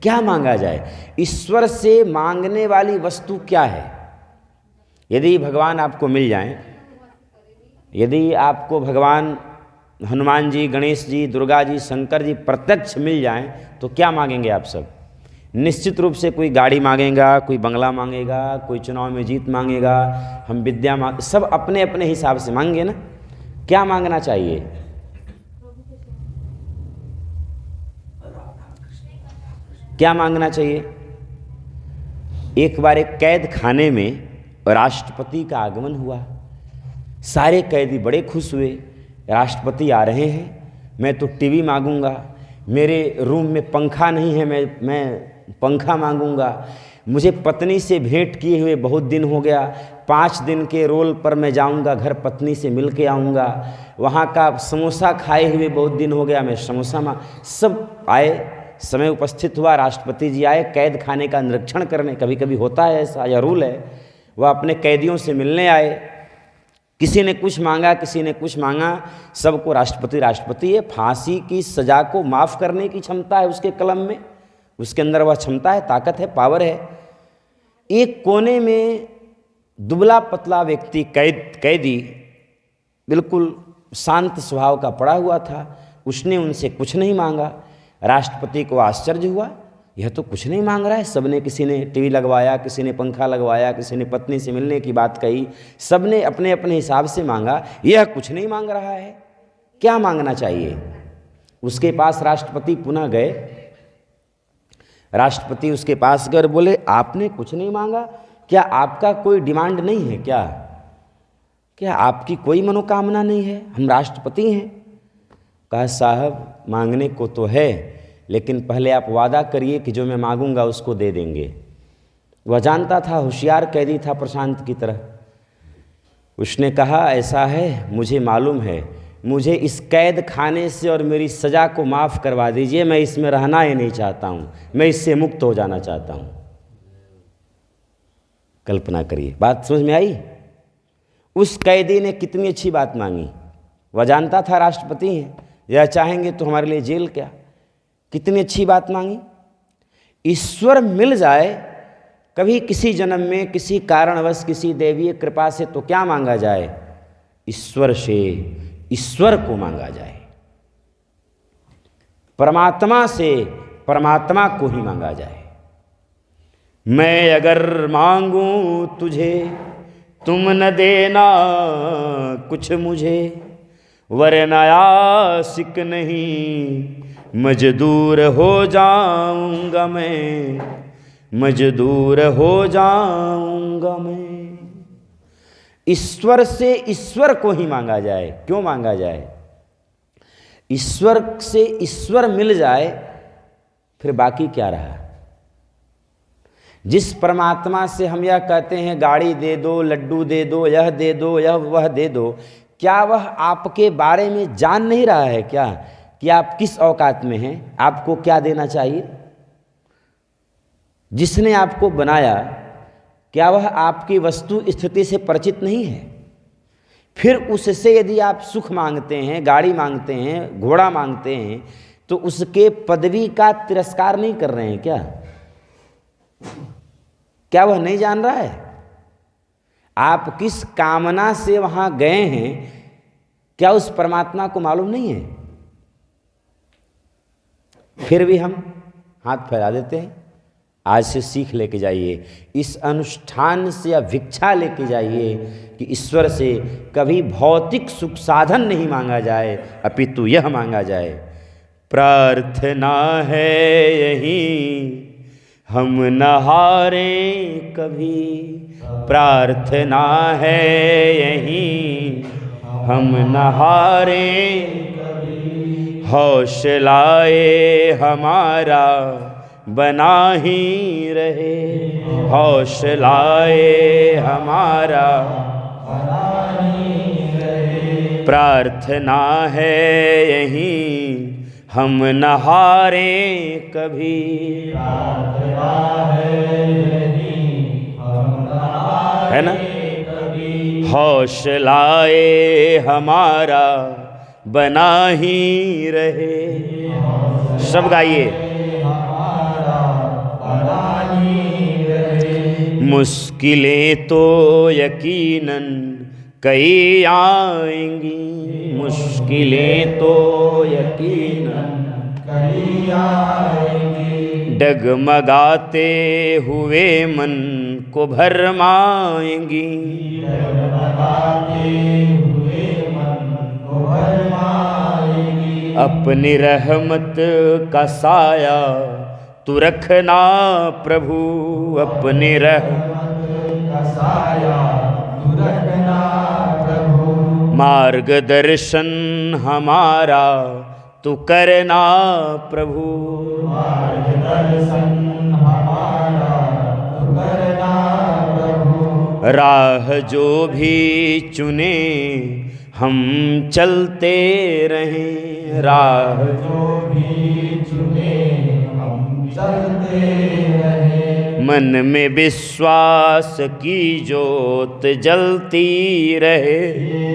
क्या मांगा जाए? ईश्वर से मांगने वाली वस्तु क्या है? यदि भगवान आपको मिल जाएं, यदि आपको भगवान हनुमान जी, गणेश जी, दुर्गा जी, शंकर जी प्रत्यक्ष मिल जाएं, तो क्या मांगेंगे आप सब? निश्चित रूप से कोई गाड़ी मांगेगा, कोई बंगला मांगेगा, कोई चुनाव में जीत मांगेगा, हम विद्या मांग, सब अपने अपने हिसाब से मांगेंगे ना। क्या मांगना चाहिए? क्या मांगना चाहिए? एक बार एक कैद खाने में राष्ट्रपति का आगमन हुआ। सारे कैदी बड़े खुश हुए, राष्ट्रपति आ रहे हैं, मैं तो टीवी मांगूंगा, मेरे रूम में पंखा नहीं है, मैं पंखा मांगूंगा, मुझे पत्नी से भेंट किए हुए बहुत दिन हो गया, 5 दिन के रोल पर मैं जाऊंगा, घर पत्नी से मिल के आऊँगा, वहाँ का समोसा खाए हुए बहुत दिन हो गया, मैं समोसा मांग। सब आए, समय उपस्थित हुआ, राष्ट्रपति जी आए कैद खाने का निरीक्षण करने। कभी कभी होता है ऐसा, या रूल है। वह अपने कैदियों से मिलने आए, किसी ने कुछ मांगा, किसी ने कुछ मांगा, सबको राष्ट्रपति है। फांसी की सजा को माफ़ करने की क्षमता है उसके कलम में, उसके अंदर वह क्षमता है, ताकत है, पावर है। एक कोने में दुबला पतला व्यक्ति कैदी बिल्कुल शांत स्वभाव का पड़ा हुआ था। उसने उनसे कुछ नहीं मांगा। राष्ट्रपति को आश्चर्य हुआ, यह तो कुछ नहीं मांग रहा है। सबने, किसी ने टीवी लगवाया, किसी ने पंखा लगवाया, किसी ने पत्नी से मिलने की बात कही, सबने अपने अपने हिसाब से मांगा, यह कुछ नहीं मांग रहा है। क्या मांगना चाहिए? उसके पास राष्ट्रपति पुनः गए। राष्ट्रपति उसके पास गए और बोले, आपने कुछ नहीं मांगा, क्या आपका कोई डिमांड नहीं है? क्या आपकी कोई मनोकामना नहीं है? हम राष्ट्रपति हैं। कहा, साहब मांगने को तो है, लेकिन पहले आप वादा करिए कि जो मैं मांगूंगा उसको दे देंगे। वह जानता था, होशियार कैदी था प्रशांत की तरह। उसने कहा, ऐसा है, मुझे मालूम है, मुझे इस कैद खाने से और मेरी सज़ा को माफ़ करवा दीजिए, मैं इसमें रहना ही नहीं चाहता हूँ, मैं इससे मुक्त हो जाना चाहता हूँ। कल्पना करिए, बात समझ में आई? उस कैदी ने कितनी अच्छी बात मांगी। वह जानता था राष्ट्रपति हैं, या चाहेंगे तो हमारे लिए जेल क्या। कितनी अच्छी बात मांगी। ईश्वर मिल जाए कभी किसी जन्म में, किसी कारणवश, किसी दैवीय कृपा से, तो क्या मांगा जाए? ईश्वर से, ईश्वर को मांगा जाए। परमात्मा से परमात्मा को ही मांगा जाए। मैं अगर मांगूं तुझे, तुम न देना कुछ मुझे, वरना आशिक नहीं, मजदूर हो जाऊंगा मैं, मजदूर हो जाऊंगा मैं। ईश्वर से ईश्वर को ही मांगा जाए। क्यों मांगा जाए? ईश्वर से ईश्वर मिल जाए, फिर बाकी क्या रहा? जिस परमात्मा से हम यह कहते हैं, गाड़ी दे दो, लड्डू दे दो, यह दे दो, यह वह दे दो, क्या वह आपके बारे में जान नहीं रहा है क्या कि आप किस औकात में हैं, आपको क्या देना चाहिए? जिसने आपको बनाया, क्या वह आपकी वस्तु स्थिति से परिचित नहीं है? फिर उससे यदि आप सुख मांगते हैं, गाड़ी मांगते हैं, घोड़ा मांगते हैं, तो उसके पदवी का तिरस्कार नहीं कर रहे हैं क्या? क्या वह नहीं जान रहा है? आप किस कामना से वहां गए हैं, क्या उस परमात्मा को मालूम नहीं है? फिर भी हम हाथ फैला देते हैं। आज से सीख लेके जाइए, इस अनुष्ठान से या भिक्षा लेके जाइए कि ईश्वर से कभी भौतिक सुख साधन नहीं मांगा जाए, अपितु यह मांगा जाए, प्रार्थना है यही हम न हारें कभी, प्रार्थना है यही हम न हारें कभी, हौसलाए हमारा बना ही रहे, हौसलाए हमारा बना ही रहे, प्रार्थना है यही हम न हारें कभी, प्रार्थना है यही हम न हारें है ना कभी, हौसलाए हमारा बना ही रहे। सब गाइए, मुश्किलें तो यकीनन कई आएंगी, मुश्किलें तो यकीनन कई आएंगी, डगमगाते हुए मन को भरमाएंगी, डगमगाते हुए मन को भरमाएंगी। अपनी रहमत का साया तू रखना प्रभु, अपनी रहमत का साया तू रखना प्रभु, मार्गदर्शन हमारा तू करना प्रभु, मार्गदर्शन हमारा तू करना प्रभु। राह जो भी चुने हम चलते रहें, राह जो भी चुने हम चलते रहें, मन में विश्वास की जोत जलती रहे,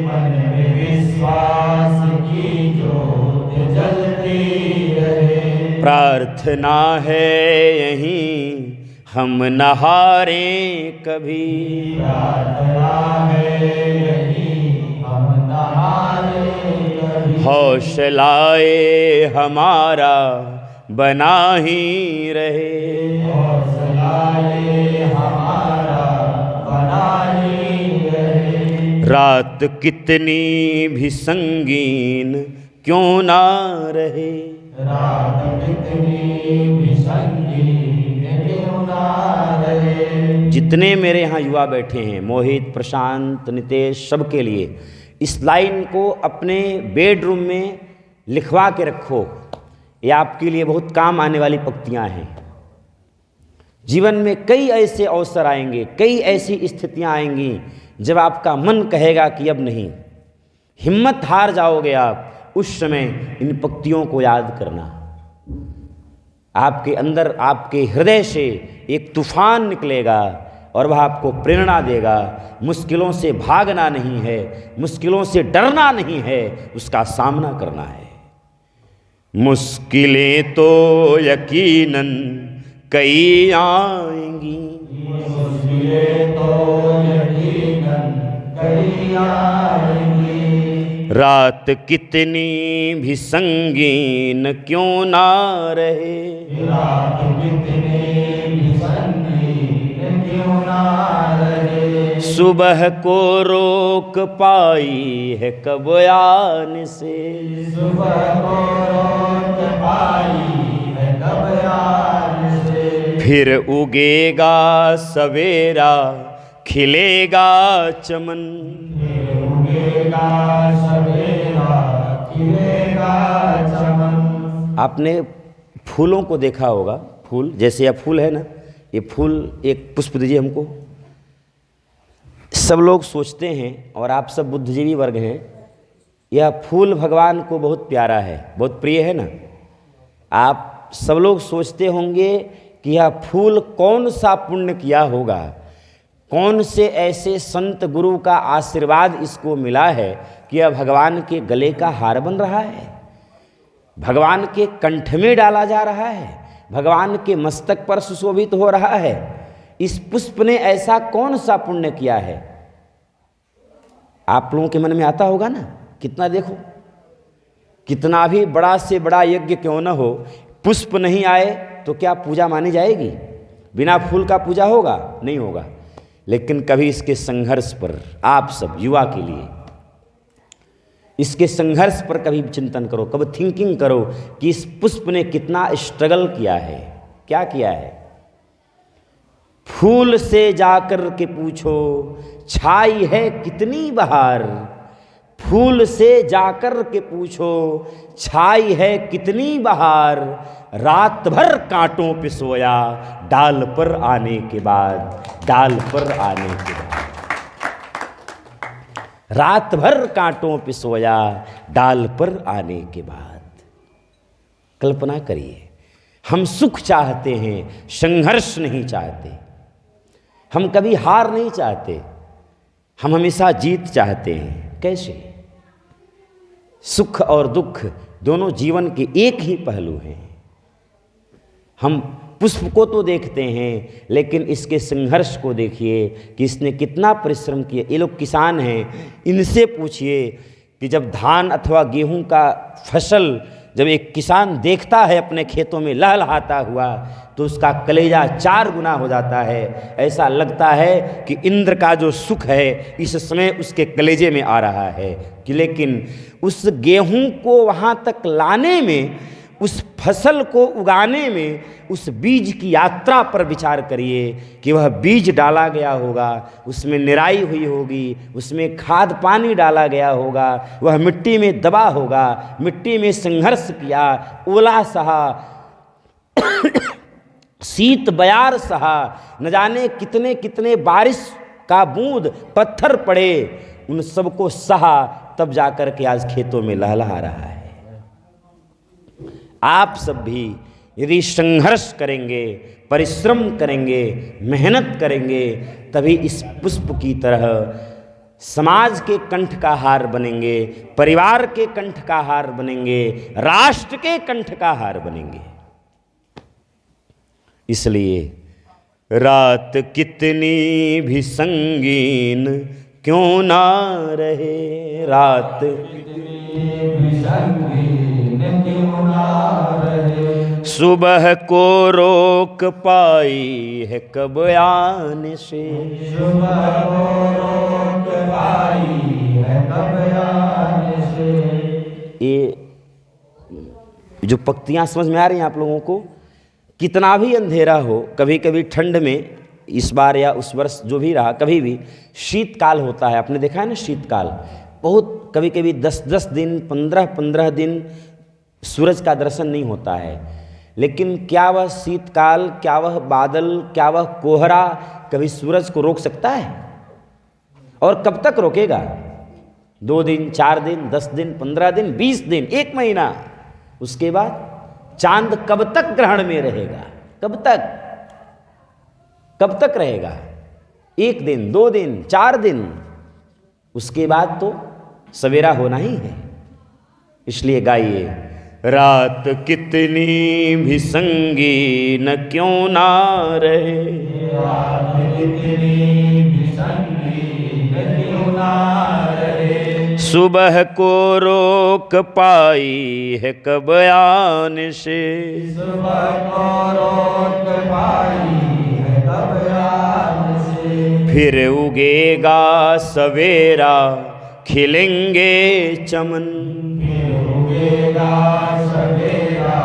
मन में विश्वास की जोत जलती रहे। प्रार्थना है यहीं हम न हारें कभी, प्रार्थना है यहीं हम न हारें कभी, हौसलाए हमारा बना ही रहे, हौसलाए हमारा बना ही रहे। रात कितनी भी संगीन क्यों ना रहे, रात कितनी भी संगीन क्यों ना रहे। जितने मेरे यहाँ युवा बैठे हैं, मोहित, प्रशांत, नितेश, सबके लिए इस लाइन को अपने बेडरूम में लिखवा के रखो। ये आपके लिए बहुत काम आने वाली पंक्तियाँ हैं। जीवन में कई ऐसे अवसर आएंगे, कई ऐसी स्थितियाँ आएंगी जब आपका मन कहेगा कि अब नहीं, हिम्मत हार जाओगे आप। उस समय इन पंक्तियों को याद करना। आपके अंदर, आपके हृदय से एक तूफान निकलेगा और वह आपको प्रेरणा देगा। मुश्किलों से भागना नहीं है, मुश्किलों से डरना नहीं है, उसका सामना करना है। मुश्किलें तो यकीनन कई आएंगी, मुश्किलें तो यकीनन कई आएंगी, रात कितनी भी संगीन क्यों ना रहे, रात कितनी भी संगीन क्यों ना रहे। सुबह को रोक पाई है कब आने से, सुबह को रोक पाई है कब आने से, फिर उगेगा सवेरा खिलेगा चमन, फिर उगेगा सवेरा खिलेगा चमन। आपने फूलों को देखा होगा, फूल जैसे यह फूल है ना, ये फूल, एक पुष्प दीजिए हमको। सब लोग सोचते हैं, और आप सब बुद्धिजीवी वर्ग हैं, यह फूल भगवान को बहुत प्यारा है, बहुत प्रिय है ना। आप सब लोग सोचते होंगे कि यह फूल कौन सा पुण्य किया होगा, कौन से ऐसे संत गुरु का आशीर्वाद इसको मिला है कि यह भगवान के गले का हार बन रहा है, भगवान के कंठ में डाला जा रहा है, भगवान के मस्तक पर सुशोभित हो रहा है। इस पुष्प ने ऐसा कौन सा पुण्य किया है? आप लोगों के मन में आता होगा ना। कितना देखो, कितना भी बड़ा से बड़ा यज्ञ क्यों न हो, पुष्प नहीं आए तो क्या पूजा मानी जाएगी? बिना फूल का पूजा होगा? नहीं होगा। लेकिन कभी इसके संघर्ष पर, आप सब युवा के लिए इसके संघर्ष पर कभी चिंतन करो, कभी थिंकिंग करो कि इस पुष्प ने कितना स्ट्रगल किया है, क्या किया है। फूल से जाकर के पूछो छाई है कितनी बहार, फूल से जाकर के पूछो छाई है कितनी बहार, रात भर कांटों पे सोया डाल पर आने के बाद, डाल पर आने के बाद, रात भर कांटों पे सोया डाल पर आने के बाद। कल्पना करिए, हम सुख चाहते हैं, संघर्ष नहीं चाहते। हम कभी हार नहीं चाहते, हम हमेशा जीत चाहते हैं। कैसे? सुख और दुख दोनों जीवन के एक ही पहलू हैं। हम पुष्प को तो देखते हैं, लेकिन इसके संघर्ष को देखिए कि इसने कितना परिश्रम किया। ये लोग किसान हैं, इनसे पूछिए कि जब धान अथवा गेहूं का फसल जब एक किसान देखता है अपने खेतों में लहलहाता हुआ, तो उसका कलेजा 4 गुना हो जाता है। ऐसा लगता है कि इंद्र का जो सुख है इस समय उसके कलेजे में आ रहा है। कि लेकिन उस गेहूं को वहाँ तक लाने में, उस फसल को उगाने में, उस बीज की यात्रा पर विचार करिए कि वह बीज डाला गया होगा, उसमें निराई हुई होगी, उसमें खाद पानी डाला गया होगा, वह मिट्टी में दबा होगा, मिट्टी में संघर्ष किया, ओला सहा, शीत बयार सहा, न जाने कितने कितने बारिश का बूंद पत्थर पड़े, उन सबको सहा, तब जाकर के आज खेतों में लहलहा रहा है। आप सब भी यदि संघर्ष करेंगे, परिश्रम करेंगे, मेहनत करेंगे, तभी इस पुष्प की तरह समाज के कंठ का हार बनेंगे, परिवार के कंठ का हार बनेंगे, राष्ट्र के कंठ का हार बनेंगे। इसलिए रात कितनी भी संगीन क्यों ना रहे, रात कितनी भी संगीन क्यों ना रहे, सुबह को रोक पाई है कब आने से, सुबह को रोक पाई है कब आने से। ये जो पंक्तियां समझ में आ रही हैं आप लोगों को? कितना भी अंधेरा हो, कभी कभी ठंड में, इस बार या उस वर्ष जो भी रहा, कभी भी शीतकाल होता है। आपने देखा है ना शीतकाल, बहुत कभी कभी 10-10 दिन, 15-15 दिन सूरज का दर्शन नहीं होता है। लेकिन क्या वह शीतकाल, क्या वह बादल, क्या वह कोहरा कभी सूरज को रोक सकता है? और कब तक रोकेगा? 2 दिन, 4 दिन, 10 दिन, 15 दिन, 20 दिन, 1 महीना। उसके बाद चांद कब तक ग्रहण में रहेगा? कब तक? कब तक रहेगा? 1 दिन, 2 दिन, 4 दिन, उसके बाद तो सवेरा होना ही है। इसलिए गाइए, रात कितनी भी संगीन क्यों ना रहे, रात कितनी भी संगीन क्यों ना रहे, सुबह को रोक पाई है कब आने से, सुबह को रोक पाई है कब आने से, फिर उगेगा सवेरा खिलेंगे चमन, फिर उगेगा सवेरा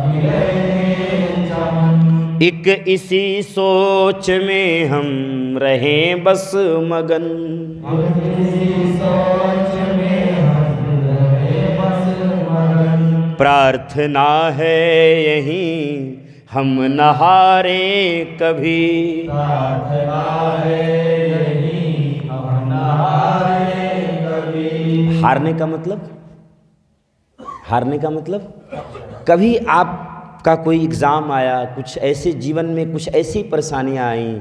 खिलेंगे चमन, एक इसी सोच में हम रहें बस मगन, इसी सोच में हम रहें बस मगन, प्रार्थना है यहीं हम न हारे कभी, प्रार्थना है यहीं हम न हारे कभी। हारने का मतलब, हारने का मतलब, कभी आपका कोई एग्ज़ाम आया, कुछ ऐसे जीवन में कुछ ऐसी परेशानियां आईं,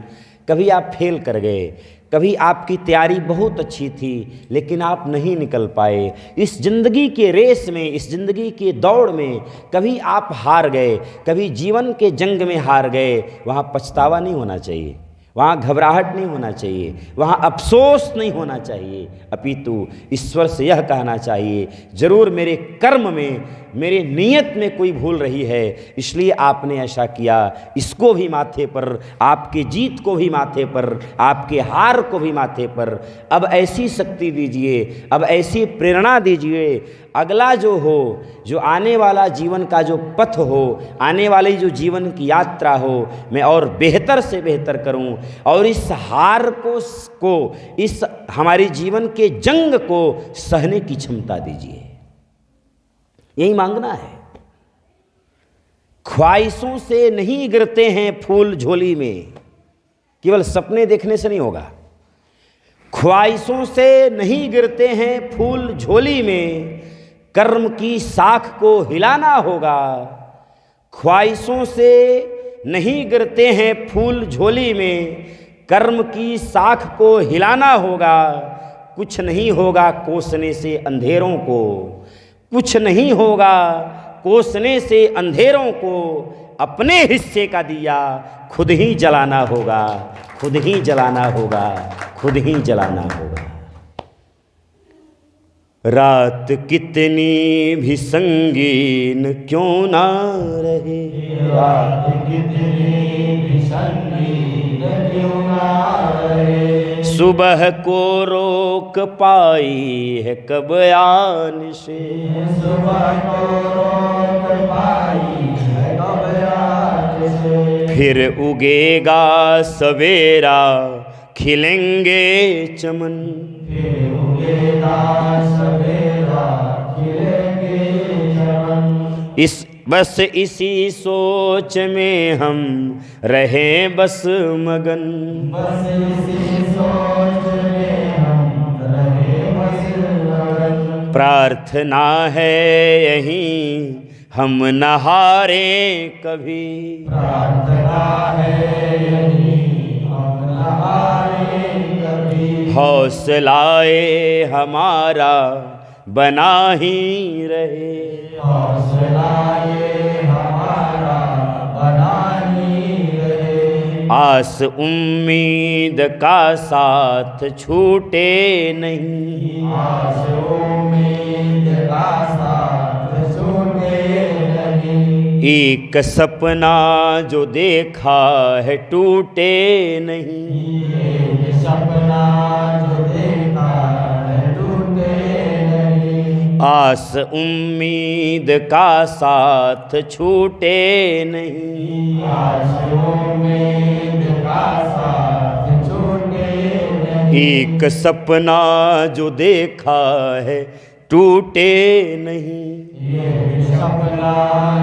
कभी आप फेल कर गए, कभी आपकी तैयारी बहुत अच्छी थी लेकिन आप नहीं निकल पाए, इस ज़िंदगी के रेस में, इस ज़िंदगी के दौड़ में कभी आप हार गए, कभी जीवन के जंग में हार गए, वहाँ पछतावा नहीं होना चाहिए, वहाँ घबराहट नहीं होना चाहिए, वहाँ अफसोस नहीं होना चाहिए, अपितु ईश्वर से यह कहना चाहिए, ज़रूर मेरे कर्म में, मेरे नियत में कोई भूल रही है, इसलिए आपने ऐसा किया। इसको भी माथे पर, आपके जीत को भी माथे पर, आपके हार को भी माथे पर अब ऐसी शक्ति दीजिए, अब ऐसी प्रेरणा दीजिए, अगला जो हो, जो आने वाला जीवन का जो पथ हो, आने वाली जो जीवन की यात्रा हो, मैं और बेहतर से बेहतर करूं, और इस हार को इस हमारी जीवन के जंग को सहने की क्षमता दीजिए। यही मांगना है। ख्वाहिशों से नहीं गिरते हैं फूल झोली में, केवल सपने देखने से नहीं होगा। ख्वाहिशों से नहीं गिरते हैं फूल झोली में, कर्म की साख को हिलाना होगा। ख्वाहिशों से नहीं गिरते हैं फूल झोली में, कर्म की साख को हिलाना होगा। कुछ नहीं होगा कोसने से अंधेरों को, कुछ नहीं होगा कोसने से अंधेरों को, अपने हिस्से का दिया खुद ही जलाना होगा, खुद ही जलाना होगा, खुद ही जलाना होगा। रात कितनी भी संगीन क्यों ना रहे, रात कितनी भी संगीन क्यों ना रहे, सुबह को रोक पाई है कब आने से, सुबह को रोक पाई है कब आने से, फिर उगेगा सवेरा खिलेंगे चमन, फिर उगेगा सवेरा खिलेंगे चमन। बस इसी सोच में हम रहें बस मगन, बस इसी सोच में हम रहें बस मगन। प्रार्थना है यहीं हम न हारें कभी, प्रार्थना है यहीं हम न हारें कभी, हौसलाए हमारा बना ही रहे, हौसला ये हमारा बना ही रहे, आस उम्मीद का साथ छूटे नहीं, आस उम्मीद का साथ छूटे नहीं, एक सपना जो देखा है टूटे नहीं, एक सपना जो देखा है टूटे नहीं, आस उम्मीद का साथ छूटे नहीं, आस उम्मीद का साथ छूटे नहीं, एक सपना जो देखा है टूटे नहीं, ये सपना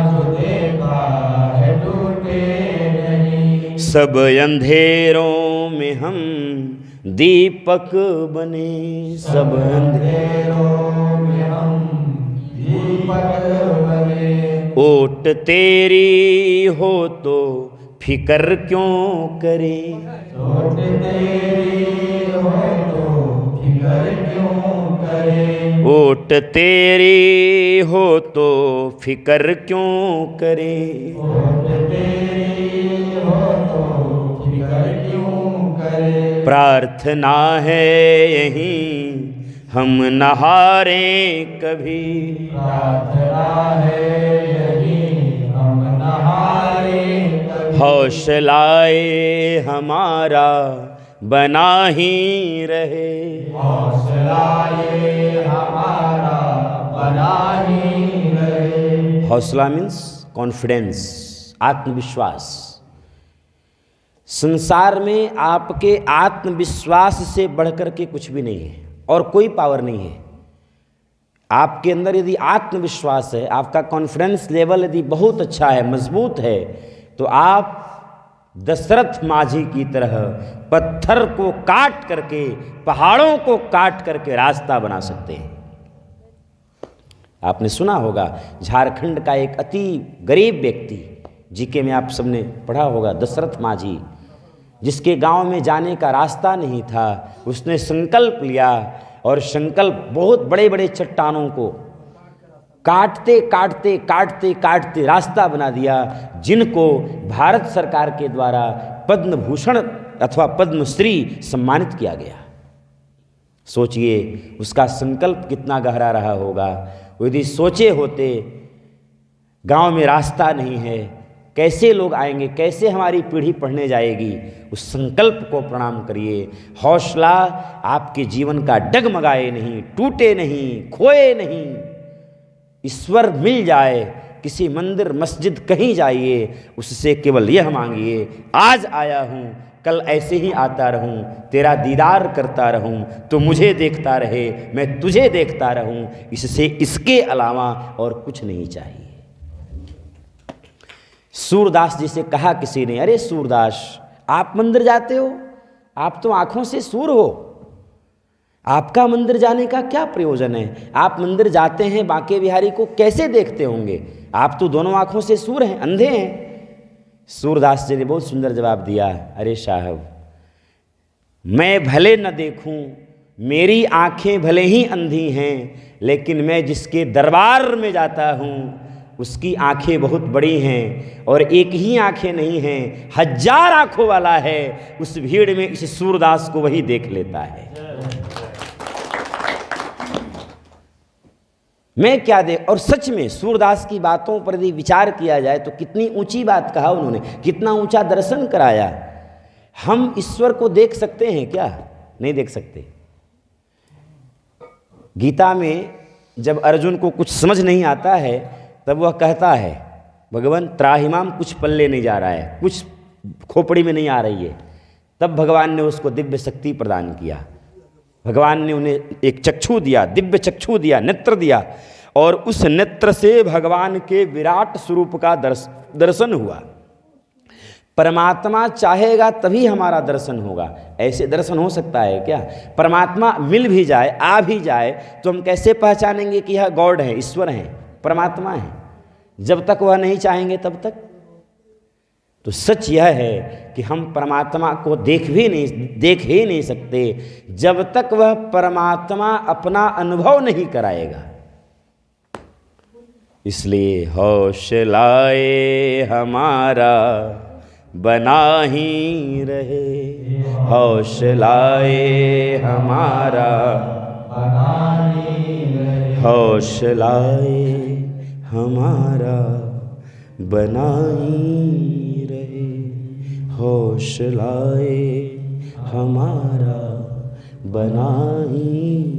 जो देखा है टूटे नहीं, सब अंधेरों में हम दीपक बने, सब अंधेरों में हम दीपक बने, ओट तेरी हो तो फिकर क्यों करे, चोट तेरी हो तो फिकर क्यों करे, ओट तेरी हो तो फिकर क्यों करे, चोट तेरी हो तो फिकर क्यों करे, प्रार्थना है यहीं हम न हारें कभी, प्रार्थना है यहीं हम न हारें कभी, हौसलाए हमारा बना ही रहे, हौसला ये हमारा बना ही रहे, हौसला मीन्स कॉन्फिडेंस, आत्मविश्वास। संसार में आपके आत्मविश्वास से बढ़कर के कुछ भी नहीं है और कोई पावर नहीं है। आपके अंदर यदि आत्मविश्वास है, आपका कॉन्फिडेंस लेवल यदि बहुत अच्छा है, मजबूत है, तो आप दशरथ माझी की तरह पत्थर को काट करके, पहाड़ों को काट करके रास्ता बना सकते हैं। आपने सुना होगा झारखंड का एक अति गरीब व्यक्ति, जीके में आप सबने पढ़ा होगा, दशरथ माझी, जिसके गांव में जाने का रास्ता नहीं था, उसने संकल्प लिया और संकल्प बहुत बड़े बड़े चट्टानों को काटते काटते काटते काटते रास्ता बना दिया, जिनको भारत सरकार के द्वारा पद्म भूषण अथवा पद्मश्री सम्मानित किया गया। सोचिए उसका संकल्प कितना गहरा रहा होगा। यदि सोचे होते गांव में रास्ता नहीं है, कैसे लोग आएंगे, कैसे हमारी पीढ़ी पढ़ने जाएगी, उस संकल्प को प्रणाम करिए। हौसला आपके जीवन का डगमगाए नहीं, टूटे नहीं, खोए नहीं। ईश्वर मिल जाए, किसी मंदिर मस्जिद कहीं जाइए, उससे केवल यह मांगिए, आज आया हूँ, कल ऐसे ही आता रहूं, तेरा दीदार करता रहूं, तो मुझे देखता रहे, मैं तुझे देखता रहूं, इससे इसके अलावा और कुछ नहीं चाहिए। सूरदास जी से कहा किसी ने, अरे सूरदास, आप मंदिर जाते हो, आप तो आंखों से सूर हो, आपका मंदिर जाने का क्या प्रयोजन है? आप मंदिर जाते हैं, बांके बिहारी को कैसे देखते होंगे? आप तो दोनों आंखों से सूर हैं, अंधे हैं। सूरदास जी ने बहुत सुंदर जवाब दिया, अरे साहब, मैं भले न देखूं, मेरी आंखें भले ही अंधी हैं, लेकिन मैं जिसके दरबार में जाता हूं उसकी आंखें बहुत बड़ी हैं और एक ही आंखें नहीं हैं, 1000 आंखों वाला है। उस भीड़ में इस सूरदास को वही देख लेता है। मैं क्या दे। और सच में सूरदास की बातों पर यदि विचार किया जाए तो कितनी ऊंची बात कहा उन्होंने, कितना ऊंचा दर्शन कराया। हम ईश्वर को देख सकते हैं क्या? नहीं देख सकते। गीता में जब अर्जुन को कुछ समझ नहीं आता है तब वह कहता है, भगवान त्राहिमाम, कुछ पल्ले नहीं जा रहा है, कुछ खोपड़ी में नहीं आ रही है। तब भगवान ने उसको दिव्य शक्ति प्रदान किया। भगवान ने उन्हें एक चक्षु दिया, दिव्य चक्षु दिया, नेत्र दिया, और उस नेत्र से भगवान के विराट स्वरूप का दर्शन हुआ। परमात्मा चाहेगा तभी हमारा दर्शन होगा। ऐसे दर्शन हो सकता है क्या? परमात्मा मिल भी जाए, आ भी जाए, तो हम कैसे पहचानेंगे कि यह गॉड है, ईश्वर है, परमात्मा है? जब तक वह नहीं चाहेंगे तब तक। तो सच यह है कि हम परमात्मा को देख ही नहीं सकते जब तक वह परमात्मा अपना अनुभव नहीं कराएगा। इसलिए हौसलाए हमारा बना ही रहे, हौसलाए हमारा बना ही रहे, हौसलाए हमारा बना ही रहे, हौसलाए हमारा बना ही